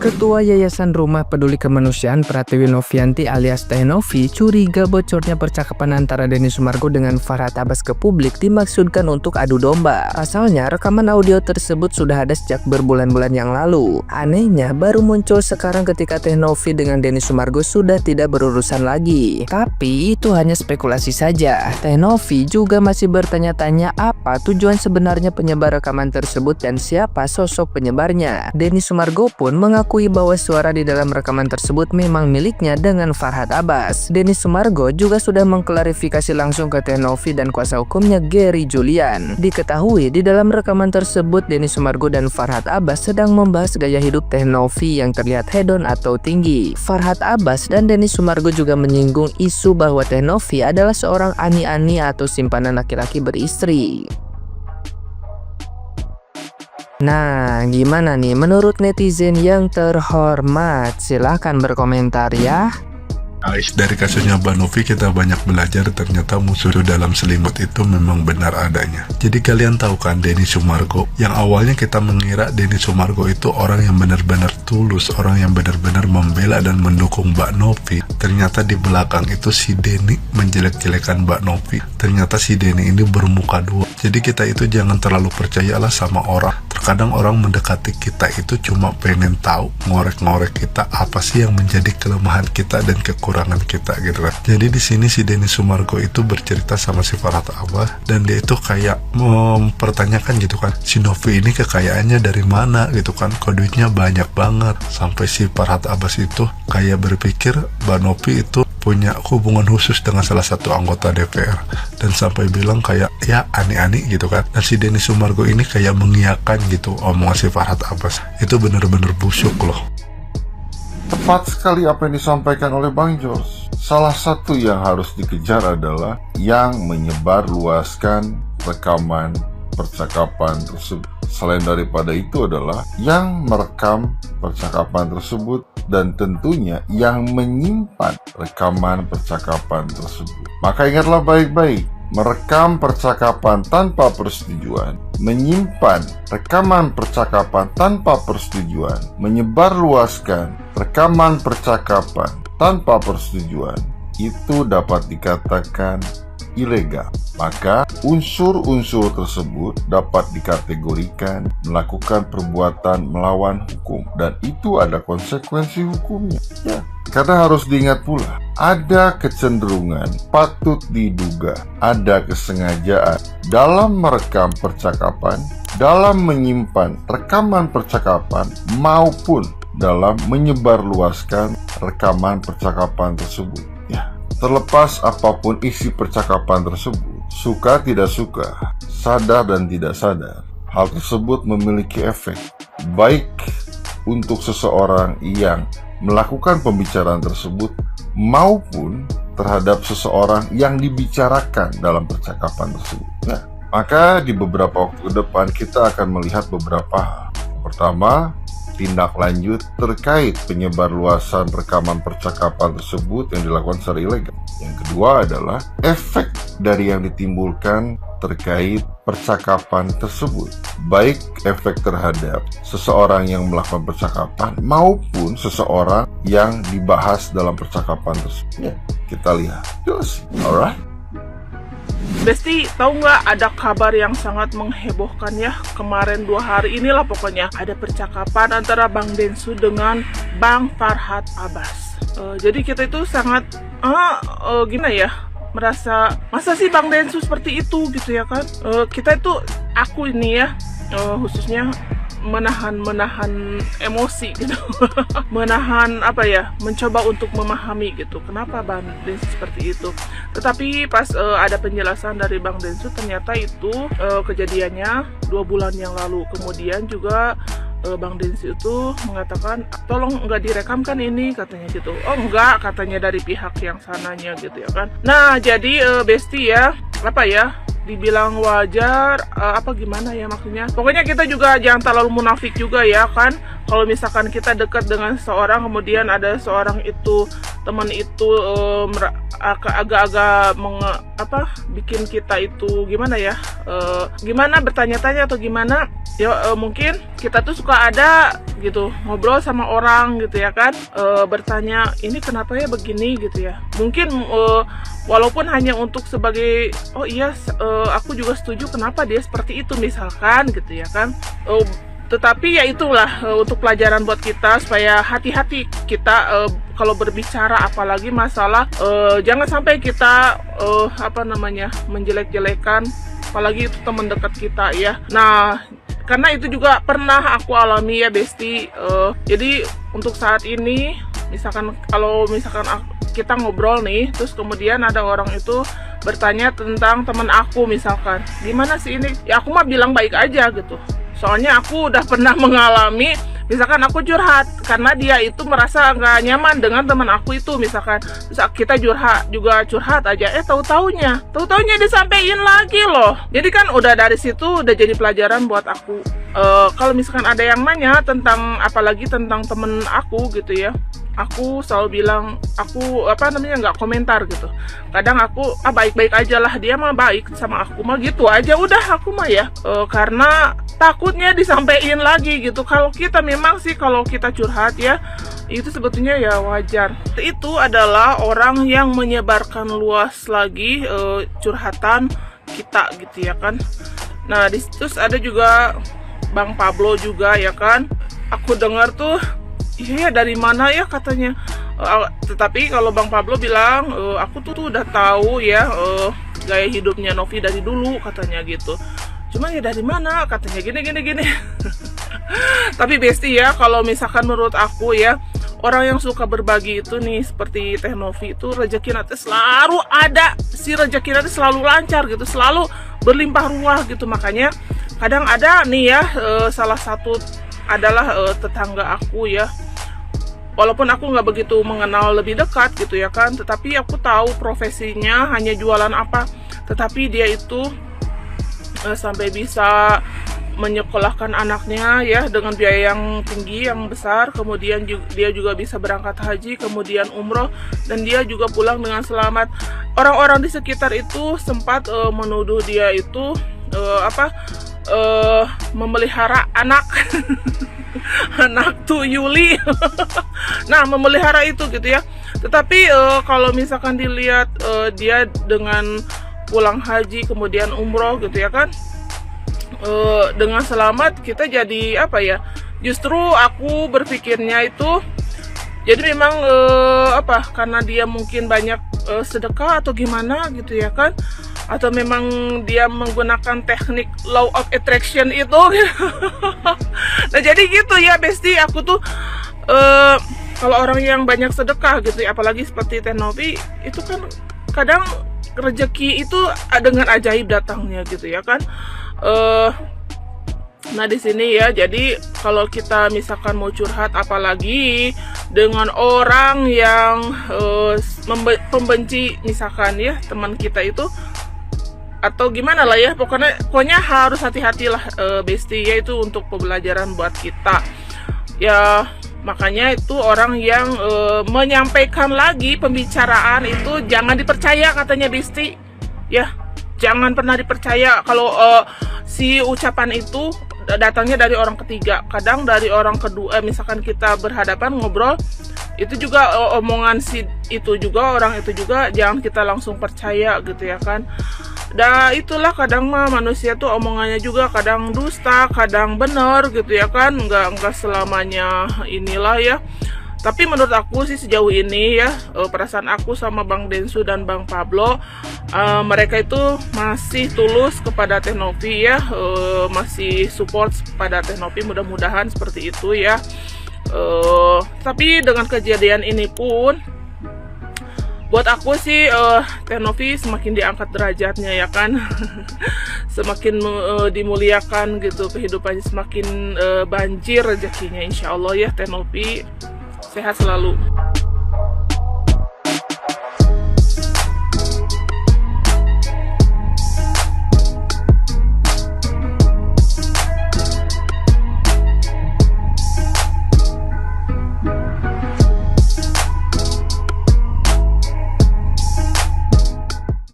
Ketua Yayasan Rumah Peduli Kemanusiaan Pratiwi Novianti alias Teh Novi curiga bocornya percakapan antara Denny Sumargo dengan Farhad Abbas ke publik dimaksudkan untuk adu domba. Pasalnya rekaman audio tersebut sudah ada sejak berbulan-bulan yang lalu. Anehnya baru muncul sekarang ketika Teh Novi dengan Denny Sumargo sudah tidak berurusan lagi. Tapi itu hanya spekulasi saja. Teh Novi juga masih bertanya-tanya apa tujuan sebenarnya penyebar rekaman tersebut dan siapa sosok penyebarnya. Denny Sumargo pun mengakui bahwa suara di dalam rekaman tersebut memang miliknya dengan Farhad Abbas. Denny Sumargo juga sudah mengklarifikasi langsung ke Teh Novi dan kuasa hukumnya Gary Julian. Diketahui di dalam rekaman tersebut Denny Sumargo dan Farhad Abbas sedang membahas gaya hidup Teh Novi yang terlihat hedon atau tinggi. Farhad Abbas dan Denny Sumargo juga menyinggung isu bahwa Teh Novi adalah seorang ani-ani atau simpanan laki-laki beristri. Nah, gimana nih menurut netizen yang terhormat? Silahkan berkomentar ya. Guys, dari kasusnya Mbak Novi kita banyak belajar, ternyata musuh dalam selimut itu memang benar adanya. Jadi kalian tahu kan Denny Sumargo, yang awalnya kita mengira Denny Sumargo itu orang yang benar-benar tulus, orang yang benar-benar membela dan mendukung Mbak Novi. Ternyata di belakang itu si Denny menjelek-jelekan Mbak Novi. Ternyata si Denny ini bermuka dua. Jadi kita itu jangan terlalu percayalah sama orang. Terkadang orang mendekati kita itu cuma pengen tahu, ngorek-ngorek kita apa sih yang menjadi kelemahan kita dan kekurangan kita gitu kan. Jadi di sini si Denny Sumargo itu bercerita sama si Farhad Abbas dan dia itu kayak mempertanyakan gitu kan, si Novi ini kekayaannya dari mana gitu kan, kok duitnya banyak banget. Sampai si Farhad Abbas itu kayak berpikir Mbak Novi itu punya hubungan khusus dengan salah satu anggota DPR dan sampai bilang kayak ya aneh-aneh gitu kan. Dan si Denny Sumargo ini kayak mengiyakan gitu omongan si Farhad Abbas. Itu bener-bener busuk loh. Tepat sekali apa yang disampaikan oleh Bang Jos. Salah satu yang harus dikejar adalah yang menyebarluaskan rekaman percakapan tersebut. Selain daripada itu adalah yang merekam percakapan tersebut dan tentunya yang menyimpan rekaman percakapan tersebut. Maka ingatlah baik-baik, merekam percakapan tanpa persetujuan, menyimpan rekaman percakapan tanpa persetujuan, menyebarluaskan rekaman percakapan tanpa persetujuan, itu dapat dikatakan ilegal. Maka unsur-unsur tersebut dapat dikategorikan melakukan perbuatan melawan hukum dan itu ada konsekuensi hukumnya. Ya, karena harus diingat pula, ada kecenderungan patut diduga, ada kesengajaan dalam merekam percakapan, dalam menyimpan rekaman percakapan maupun dalam menyebarluaskan rekaman percakapan tersebut. Ya, terlepas apapun isi percakapan tersebut, suka tidak suka, sadar dan tidak sadar, hal tersebut memiliki efek baik untuk seseorang yang melakukan pembicaraan tersebut maupun terhadap seseorang yang dibicarakan dalam percakapan tersebut. Nah, maka di beberapa waktu ke depan kita akan melihat beberapa hal. Pertama, tindak lanjut terkait penyebarluasan rekaman percakapan tersebut yang dilakukan secara ilegal. Yang kedua adalah efek dari yang ditimbulkan terkait percakapan tersebut, baik efek terhadap seseorang yang melakukan percakapan maupun seseorang yang dibahas dalam percakapan tersebut. Ya, kita lihat. Jelas. Alright. Besti, tahu nggak ada kabar yang sangat menghebohkan ya? Kemarin 2 hari inilah pokoknya ada percakapan antara Bang Densu dengan Bang Farhad Abbas. Jadi kita itu sangat gimana ya? Merasa masa sih Bang Densu seperti itu gitu ya kan? Kita itu aku ini ya khususnya menahan emosi gitu. Menahan apa ya, mencoba untuk memahami gitu kenapa Bang Densu seperti itu. Tetapi pas ada penjelasan dari Bang Densu, ternyata itu kejadiannya 2 bulan yang lalu. Kemudian juga Bang Densu itu mengatakan tolong nggak direkamkan ini katanya gitu. Oh enggak, katanya dari pihak yang sananya gitu ya kan. Nah jadi Besti ya, apa ya, dibilang wajar apa gimana ya maksudnya. Pokoknya kita juga jangan terlalu munafik juga ya kan. Kalau misalkan kita dekat dengan seseorang kemudian ada seorang itu teman itu agak-agak bikin kita itu gimana ya, gimana bertanya-tanya atau gimana ya, mungkin kita tuh suka ada gitu ngobrol sama orang gitu ya kan, bertanya ini kenapa ya begini gitu ya, mungkin walaupun hanya untuk sebagai oh iya aku juga setuju kenapa dia seperti itu misalkan gitu ya kan, tetapi ya itulah untuk pelajaran buat kita supaya hati-hati kita kalau berbicara apalagi masalah, jangan sampai kita menjelek-jelekan apalagi itu teman dekat kita ya. Nah, karena itu juga pernah aku alami ya Besti. Jadi untuk saat ini kalau misalkan kita ngobrol nih, terus kemudian ada orang itu bertanya tentang teman aku misalkan, gimana sih ini? Ya aku mah bilang baik aja gitu. Soalnya aku udah pernah mengalami, misalkan aku curhat karena dia itu merasa nggak nyaman dengan teman aku itu misalkan, terus kita curhat aja, tahu-taunya disampaikan lagi loh. Jadi kan udah dari situ udah jadi pelajaran buat aku. Kalau misalkan ada yang nanya tentang apalagi tentang temen aku gitu ya, aku selalu bilang aku nggak komentar gitu. Kadang aku baik-baik aja lah, dia mah baik sama aku mah gitu aja udah aku mah ya, karena takutnya disampaikan lagi gitu. Kalau kita memang sih kalau kita curhat ya itu sebetulnya ya wajar. Itu adalah orang yang menyebarkan luas lagi curhatan kita gitu ya kan. Nah terus ada juga Bang Pablo juga ya kan, aku dengar tuh iya dari mana ya katanya, tetapi kalau Bang Pablo bilang aku tuh udah tahu ya gaya hidupnya Novi dari dulu katanya gitu, cuma ya dari mana katanya gini tapi Besti ya, kalau misalkan menurut aku ya, orang yang suka berbagi itu nih seperti Teh Novi itu rezeki nanti selalu ada, si rezeki nanti selalu lancar gitu, selalu berlimpah ruah gitu. Makanya kadang ada nih ya, salah satu adalah tetangga aku ya, walaupun aku nggak begitu mengenal lebih dekat gitu ya kan, tetapi aku tahu profesinya hanya jualan apa, tetapi dia itu sampai bisa menyekolahkan anaknya ya dengan biaya yang tinggi, yang besar, kemudian dia juga bisa berangkat haji, kemudian umroh, dan dia juga pulang dengan selamat. Orang-orang di sekitar itu sempat menuduh dia itu memelihara anak anak tuyuli nah memelihara itu gitu ya. Tetapi kalau misalkan dilihat dia dengan pulang haji kemudian umroh gitu ya kan, dengan selamat, kita jadi justru aku berpikirnya itu jadi memang karena dia mungkin banyak sedekah atau gimana gitu ya kan, atau memang dia menggunakan teknik law of attraction itu nah jadi gitu ya Besti, aku tuh kalau orang yang banyak sedekah gitu ya, apalagi seperti Teh Novi itu kan kadang rezeki itu dengan ajaib datangnya gitu ya kan. Nah di sini ya, jadi kalau kita misalkan mau curhat apalagi dengan orang yang pembenci misalkan ya teman kita itu, atau gimana lah ya, pokoknya harus hati-hatilah Besti ya, itu untuk pembelajaran buat kita ya. Makanya itu orang yang menyampaikan lagi pembicaraan itu jangan dipercaya katanya Besti ya, jangan pernah dipercaya kalau si ucapan itu datangnya dari orang ketiga, kadang dari orang kedua. Misalkan kita berhadapan ngobrol, itu juga omongan si itu juga, orang itu juga jangan kita langsung percaya gitu ya kan. Dan itulah kadang mah manusia tuh omongannya juga kadang dusta, kadang bener gitu ya kan, nggak selamanya inilah ya. Tapi menurut aku sih sejauh ini ya, perasaan aku sama Bang Densu dan Bang Pablo, mereka itu masih tulus kepada Teh Novi ya, masih support kepada Teh Novi, mudah-mudahan seperti itu ya. Tapi dengan kejadian ini pun buat aku sih Teh Novi semakin diangkat derajatnya ya kan semakin dimuliakan gitu, kehidupannya semakin banjir rezekinya, insya Allah ya. Teh Novi sehat selalu.